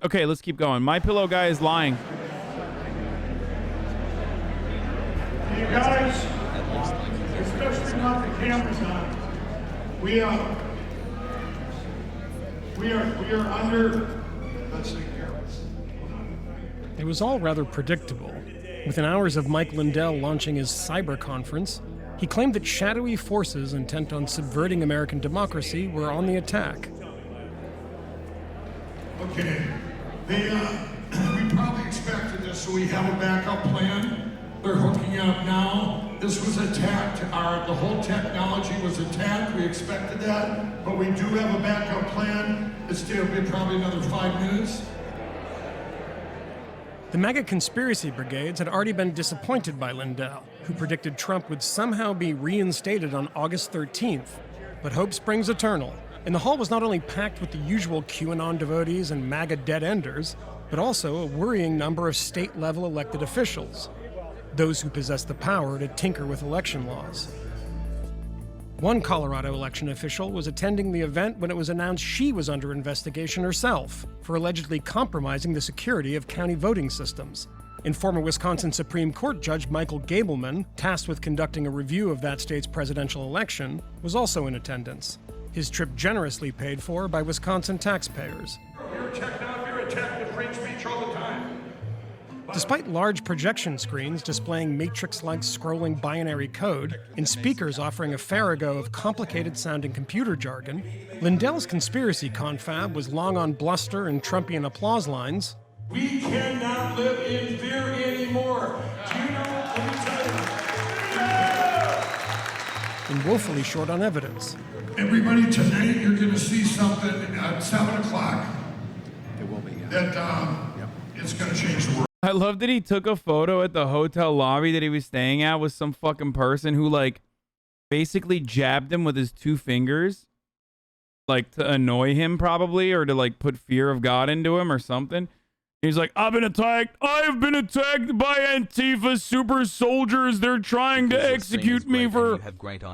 Okay, let's keep going. My Pillow guy is lying. You guys, especially not the cameras on, we are under. Let's see here. It was all rather predictable. Within hours of Mike Lindell launching his cyber conference, he claimed that shadowy forces intent on subverting American democracy were on the attack. Okay, we probably expected this, so we have a backup plan. They're hooking up now. This was attacked. The whole technology was attacked. We expected that, but we do have a backup plan. It'll be probably another 5 minutes. The MAGA conspiracy brigades had already been disappointed by Lindell, who predicted Trump would somehow be reinstated on August 13th. But hope springs eternal, and the hall was not only packed with the usual QAnon devotees and MAGA dead-enders, but also a worrying number of state-level elected officials, those who possess the power to tinker with election laws. One Colorado election official was attending the event when it was announced she was under investigation herself for allegedly compromising the security of county voting systems. And former Wisconsin Supreme Court Judge Michael Gableman, tasked with conducting a review of that state's presidential election, was also in attendance. His trip generously paid for by Wisconsin taxpayers. You're attacked now. You're attacked with free speech all the time. Despite large projection screens displaying matrix-like scrolling binary code and speakers offering a farrago of complicated-sounding computer jargon, Lindell's conspiracy confab was long on bluster and Trumpian applause lines. We cannot live in fear anymore. Do you know what? Let me tell you. And woefully short on evidence. Everybody, tonight you're going to see something at 7 o'clock. It will be, yeah. That it's going to change the world. I love that he took a photo at the hotel lobby that he was staying at with some fucking person who, like, basically jabbed him with his 2 fingers. Like, to annoy him, probably, or to, like, put fear of God into him or something. He's like, I've been attacked. I've been attacked by Antifa super soldiers. They're trying to execute me for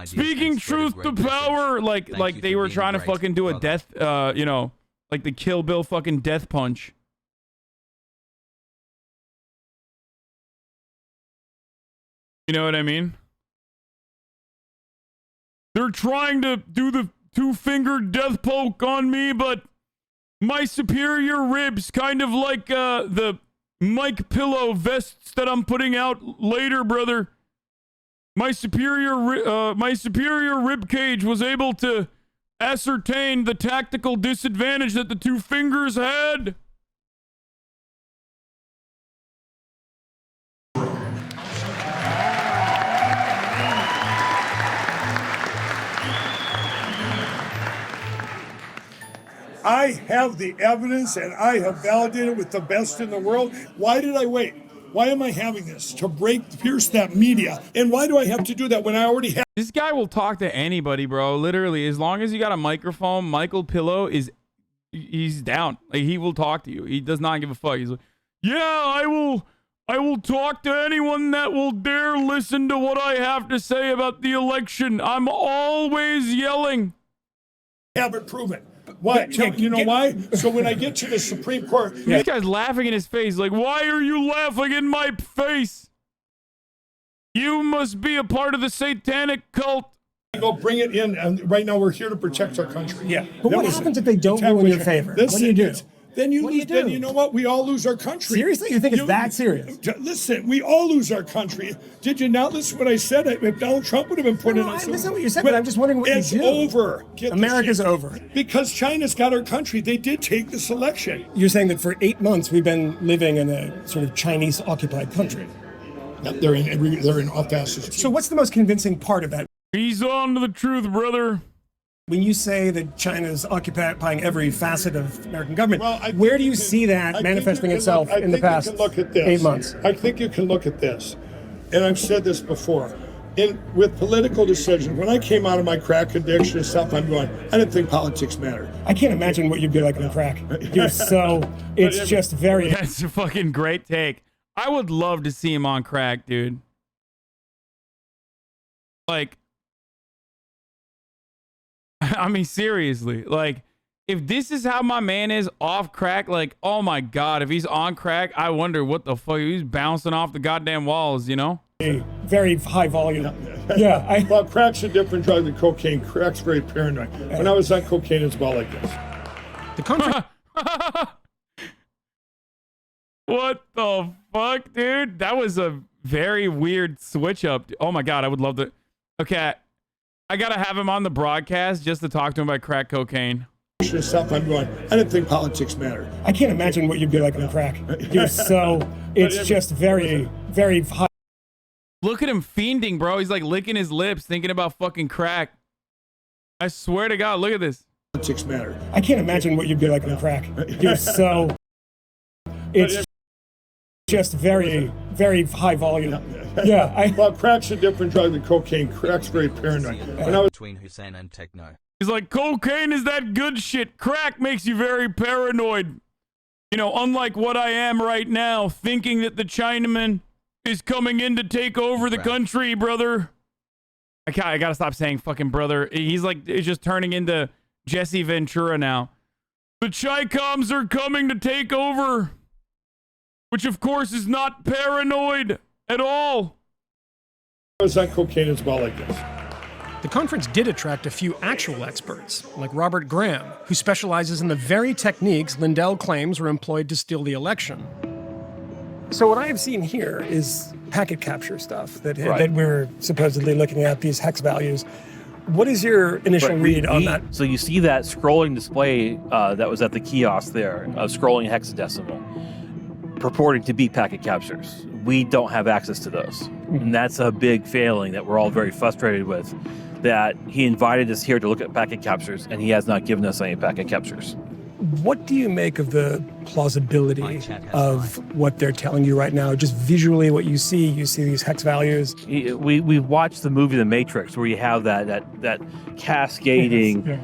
speaking truth to power. Like they were trying to fucking do a death, you know, like the Kill Bill fucking death punch. You know what I mean? They're trying to do the 2-finger death poke on me, but my superior ribs, kind of like the Mike Pillow vests that I'm putting out later, brother. My superior rib cage was able to ascertain the tactical disadvantage that the 2 fingers had. I have the evidence and I have validated with the best in the world. Why did I wait? Why am I having this? To pierce that media. And why do I have to do that when I already have? This guy will talk to anybody, bro. Literally, as long as you got a microphone, Michael Pillow he's down. Like, he will talk to you. He does not give a fuck. He's like, yeah, I will talk to anyone that will dare listen to what I have to say about the election. I'm always yelling. Have it proven. Why? You know why? So when I get to the Supreme Court... This guy's laughing in his face. Like, why are you laughing in my face? You must be a part of the satanic cult. Go bring it in. And right now we're here to protect our country. Yeah. But what happens if they don't rule in your favor? What do you do? Then you lose. Then you know what? We all lose our country. Seriously? You think it's that serious? Listen, we all lose our country. Did you not listen to what I said? If Donald Trump would have been put in... I listen to what you said, but I'm just wondering what you do. It's over. America's over. Because China's got our country. They did take this election. You're saying that for 8 months we've been living in a sort of Chinese-occupied country. They're in all facets. So what's the most convincing part of that? He's on to the truth, brother. When you say that China's occupying every facet of American government, where do you see that manifesting itself in the past 8 months? I think you can look at this, and I've said this before. With political decisions, when I came out of my crack addiction and stuff, I'm going, I didn't think politics mattered. I can't imagine what you'd be like on crack. You're so, it's just very... That's a fucking great take. I would love to see him on crack, dude. Like... I mean, seriously, like, if this is how my man is off crack, like, oh my God, if he's on crack, I wonder what the fuck. He's bouncing off the goddamn walls, you know? Very high volume. Yeah. Well, crack's a different drug than cocaine. Crack's very paranoid. When I was on cocaine, it's about like this. The conference. What the fuck, dude? That was a very weird switch up. Oh my God, I would love to. Okay, I gotta have him on the broadcast just to talk to him about crack cocaine. Stuff I'm going, I didn't think politics mattered. I can't imagine what you'd be like on crack. You're so. It's just very, very high. Look at him fiending, bro. He's like licking his lips, thinking about fucking crack. I swear to God, look at this. Politics mattered. I can't imagine what you'd be like on crack. You're so. It's just very, very high volume. Yeah. Well, crack's a different drug than cocaine. Crack's very paranoid. When I was Between Hasan and Techno. He's like, cocaine is that good shit. Crack makes you very paranoid. You know, unlike what I am right now, thinking that the Chinaman is coming in to take over the country, brother. I gotta stop saying fucking brother. He's like, it's just turning into Jesse Ventura now. The Chi-Coms are coming to take over. Which, of course, is not paranoid at all. I was on cocaine, it's about like this. The conference did attract a few actual experts, like Robert Graham, who specializes in the very techniques Lindell claims were employed to steal the election. So what I have seen here is packet capture stuff that we're supposedly looking at, these hex values. What is your initial read on that? So you see that scrolling display that was at the kiosk there, scrolling hexadecimal, purporting to be packet captures. We don't have access to those. And that's a big failing that we're all very frustrated with, that he invited us here to look at packet captures, and he has not given us any packet captures. What do you make of the plausibility of what they're telling you right now? Just visually what you see these hex values. We've watched the movie The Matrix, where you have that cascading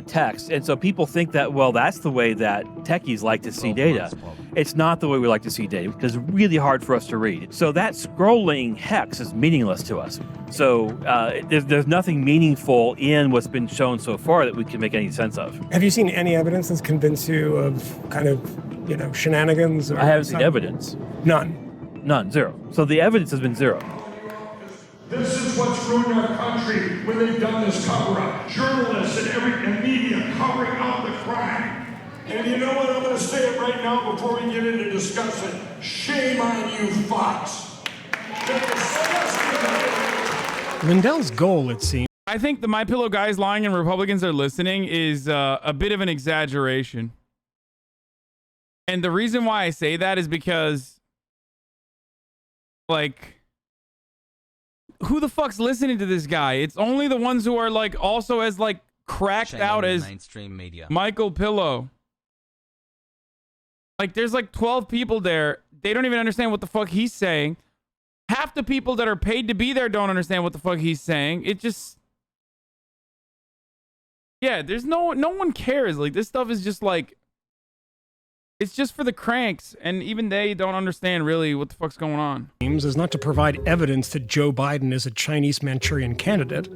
text. And so people think that, well, that's the way that techies like to see data. It's not the way we like to see data, because it's really hard for us to read. So that scrolling hex is meaningless to us. So there's nothing meaningful in what's been shown so far that we can make any sense of. Have you seen any evidence that's convinced you of kind of, shenanigans? Or I haven't seen evidence. None, zero. So the evidence has been zero. This is what's ruined our country when they've done this cover-up. Journalists and media covering up the crime. And you know what? I'm going to say it right now before we get into discussion. Shame on you, Fox. Lindell's goal, it seems. I think the MyPillow guys lying and Republicans are listening is a bit of an exaggeration. And the reason why I say that is because, like, who the fuck's listening to this guy? It's only the ones who are, like, also as, like, cracked out as mainstream media. Michael Pillow. Like, there's like 12 people there. They don't even understand what the fuck he's saying. Half the people that are paid to be there don't understand what the fuck he's saying. It just... Yeah, there's no one cares. Like, this stuff is just like... It's just for the cranks, and even they don't understand really what the fuck's going on. Is not to provide evidence that Joe Biden is a Chinese Manchurian candidate,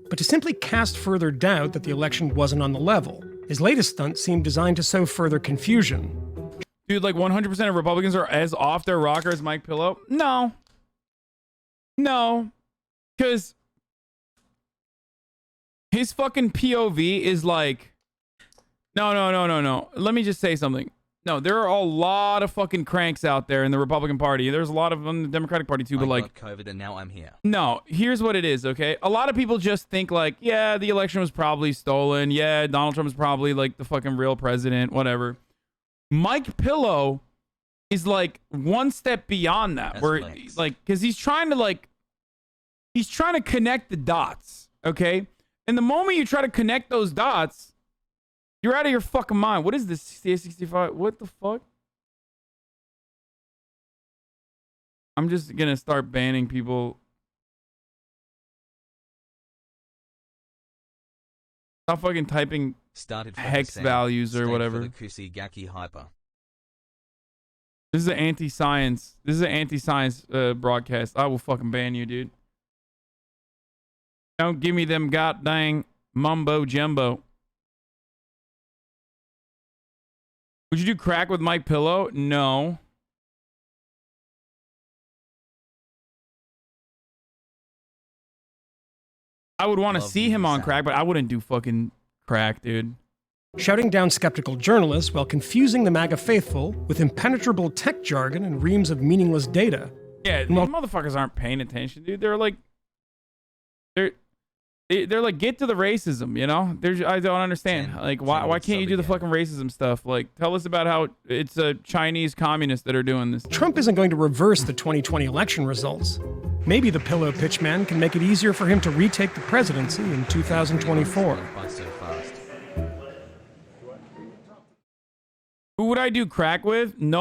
but to simply cast further doubt that the election wasn't on the level. His latest stunt seemed designed to sow further confusion. Dude, like 100% of Republicans are as off their rocker as Mike Pillow? No. No. Because his fucking POV is like... No. Let me just say something. No, there are a lot of fucking cranks out there in the Republican Party. There's a lot of them in the Democratic Party too, but like... got COVID and now I'm here. No, here's what it is, okay? A lot of people just think like, yeah, the election was probably stolen. Yeah, Donald Trump is probably like the fucking real president, whatever. Mike Pillow is like one step beyond that. That's where flex. like, because he's trying to connect the dots, okay? And the moment you try to connect those dots, you're out of your fucking mind. What is this? CA65? What the fuck? I'm just gonna start banning people. Stop fucking typing Started from hex Hasan, values or stayed whatever. For the Kusi Gaki hyper. This is an anti-science. This is an anti-science broadcast. I will fucking ban you, dude. Don't give me them goddamn mumbo jumbo. Would you do crack with Mike Pillow? No. I would want to Love see him you, on Sam. crack, but I wouldn't do fucking crack, dude. Shouting down skeptical journalists while confusing the MAGA faithful with impenetrable tech jargon and reams of meaningless data. Yeah, these motherfuckers aren't paying attention, dude. They're like, they're like, get to the racism, you know? I don't understand. Like, why can't you do the fucking racism stuff? Like, tell us about how it's a Chinese communists that are doing this. Trump isn't going to reverse the 2020 election results. Maybe the pillow pitchman can make it easier for him to retake the presidency in 2024. By so fast. Who would I do crack with? No.